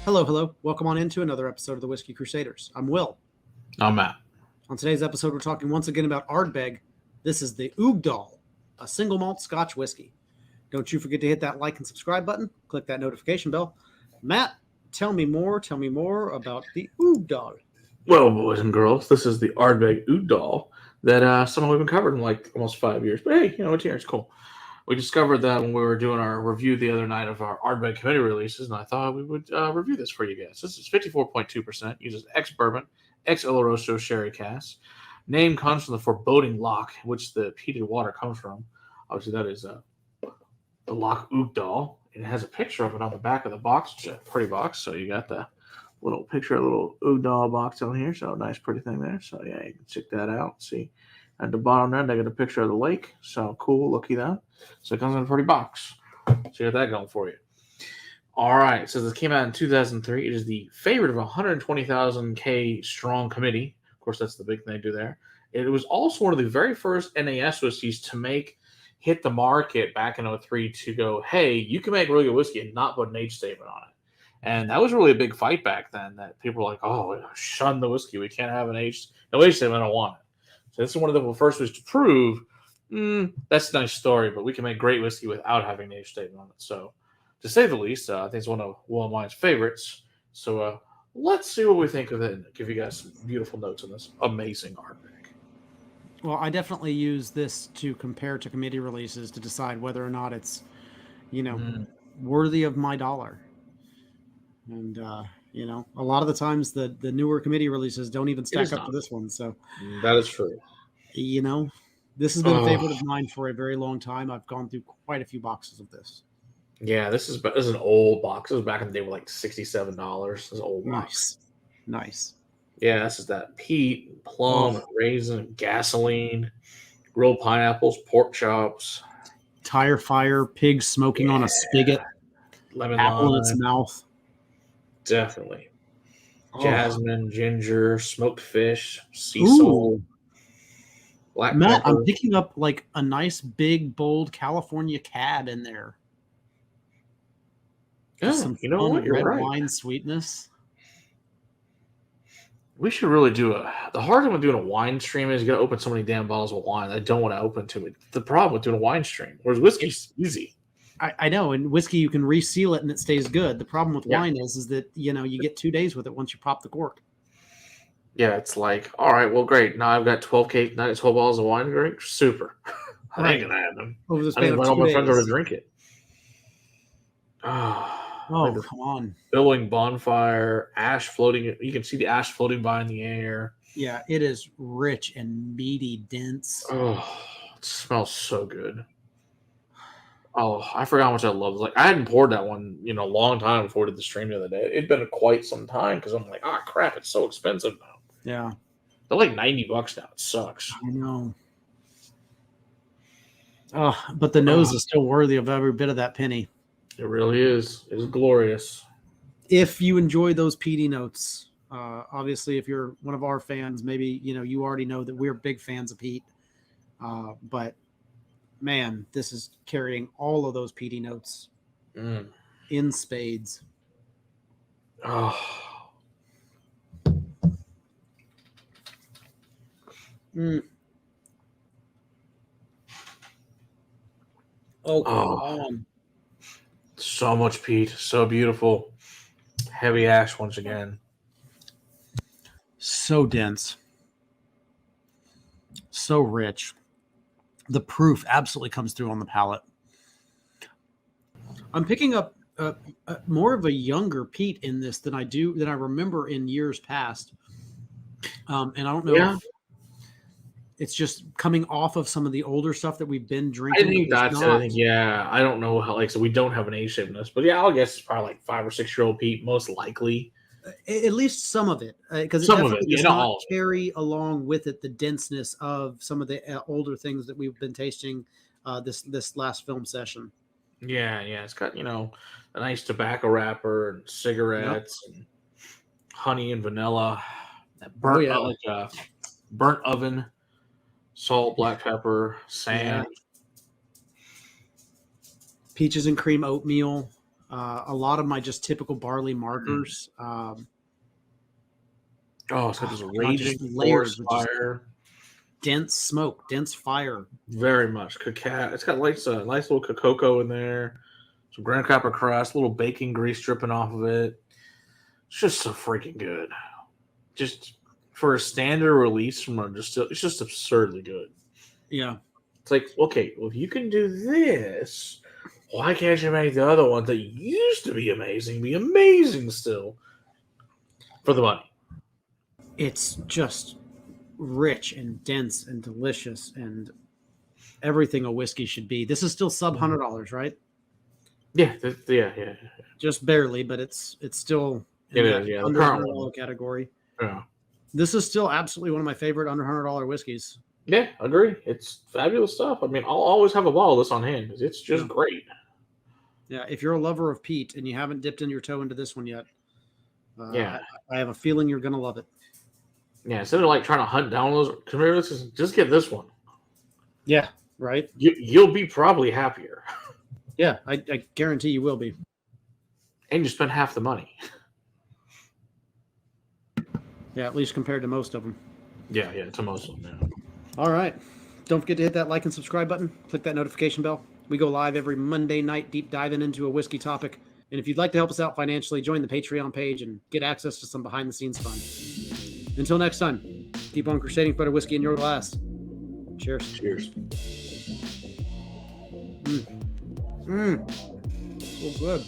Hello, hello. Welcome on into another episode of the Whiskey Crusaders. I'm Will. I'm Matt. On today's episode, we're talking once again about Ardbeg. This is the Uigeadail, a single malt Scotch whiskey. Don't you forget to hit that like and subscribe button. Click that notification bell. Matt, tell me more about the Uigeadail. Well, boys and girls, this is the Ardbeg Uigeadail that somehow we've been covered in like almost 5 years. But hey, it's here. It's cool. We discovered that when we were doing our review the other night of our Ardbeg committee releases, and I thought we would review this for you guys. This is 54.2%, uses ex-bourbon, ex-Oloroso sherry casks. Name comes from the foreboding loch, which the peated water comes from. Obviously, that is the Loch Uigeadail. It has a picture of it on the back of the box, which is a pretty box. So you got the little picture of the little Uigeadail box on here. So nice, pretty thing there. So yeah, you can check that out. See, at the bottom there, they got a picture of the lake. So cool, looky that. So it comes in a pretty box. So you got that going for you. All right. So this came out in 2003. It is the favorite of 120,000 K strong committee. Of course, that's the big thing they do there. It was also one of the very first NAS whiskeys to hit the market back in 2003 to go, hey, you can make really good whiskey and not put an age statement on it. And that was really a big fight back then that people were like, oh, shun the whiskey. We can't have no age statement. I don't want it. So this is one of the first ways to prove that's a nice story, but we can make great whiskey without having an age statement on it. So to say the least, I think it's one of Will and mine's favorites. So let's see what we think of it and give you guys some beautiful notes on this amazing Ardbeg. Well, I definitely use this to compare to committee releases to decide whether or not it's, worthy of my dollar. And, a lot of the times the newer committee releases don't even stack up to this one. So that is true. This has been a favorite of mine for a very long time. I've gone through quite a few boxes of this. Yeah, this is an old box. This was back in the day with like $67. This is old box. Nice. Yeah, this is that peat, plum, raisin, gasoline, grilled pineapples, pork chops, tire fire, pig smoking on a spigot, lemon apple lime. in its mouth. Definitely. Jasmine, ginger, smoked fish, sea salt, black Matt, pepper. I'm picking up like a nice big bold California cab in there. Yeah, some what? You're red right. wine sweetness. We should really do the hard thing with doing a wine stream is you got to open so many damn bottles of wine. I don't want to open too many. The problem with doing a wine stream, whereas whiskey's easy. I know, and whiskey you can reseal it and it stays good. The problem with wine is that you get 2 days with it once you pop the cork. Yeah, it's like, all right, well, great. Now I've got 12 bottles of wine to drink. Super. I ain't gonna have them. Over the I span need of to 2 invite all my days. friends over to drink it. Come on. Billowing bonfire, ash floating. You can see the ash floating by in the air. Yeah, it is rich and meaty, dense. Oh, it smells so good. Oh, I forgot how much I love it. Like, I hadn't poured that one, a long time before I did the stream the other day. It'd been quite some time because I'm like, crap, it's so expensive now. Yeah. They're like $90 now. It sucks. I know. Oh, but the nose is still worthy of every bit of that penny. It really is. It's glorious. If you enjoy those peaty notes, obviously, if you're one of our fans, maybe, you already know that we're big fans of peat. But, man, this is carrying all of those peaty notes in spades. Oh. Oh, come on. So much peat. So beautiful. Heavy ash once again. So dense. So rich. The proof absolutely comes through on the palate. I'm picking up more of a younger peat in this than I remember in years past. And I don't know if it's just coming off of some of the older stuff that we've been drinking. I think that's it. I don't know how, so we don't have an age shape in this, but I guess it's probably like 5 or 6 year old peat, most likely. At least some of it, because it definitely does not carry along with it the denseness of some of the older things that we've been tasting this last film session. Yeah, it's got a nice tobacco wrapper and cigarettes and honey and vanilla, that burnt burnt oven, salt, black pepper, sand, peaches and cream oatmeal. A lot of my just typical barley markers. It's got this God, raging just forest with just fire. dense smoke, dense fire. Very much cacao. It's got nice little cocoa in there. Some graham cracker crust, a little bacon grease dripping off of it. It's just so freaking good. Just for a standard release from a distill, it's just absurdly good. Yeah. It's like, okay, well, if you can do this, why can't you make the other ones that used to be amazing still for the money? It's just rich and dense and delicious and everything a whiskey should be. This is still sub $100, right? Yeah. Just barely, but it's still It is, yeah. under $100 category. Yeah. This is still absolutely one of my favorite under $100 whiskeys. Yeah, agree. It's fabulous stuff. I mean, I'll always have a bottle of this on hand because it's just great. Yeah, if you're a lover of peat and you haven't dipped in your toe into this one yet, yeah, I have a feeling you're gonna love it. Yeah, instead of like trying to hunt down those communities, just get this one. Yeah, right. You'll be probably happier. Yeah, I guarantee you will be. And you spend half the money. Yeah, at least compared to most of them. Yeah, to most of them. Yeah. All right. Don't forget to hit that like and subscribe button. Click that notification bell. We go live every Monday night, deep diving into a whiskey topic. And if you'd like to help us out financially, join the Patreon page and get access to some behind-the-scenes fun. Until next time, keep on crusading for better whiskey in your glass. Cheers. Cheers. So good.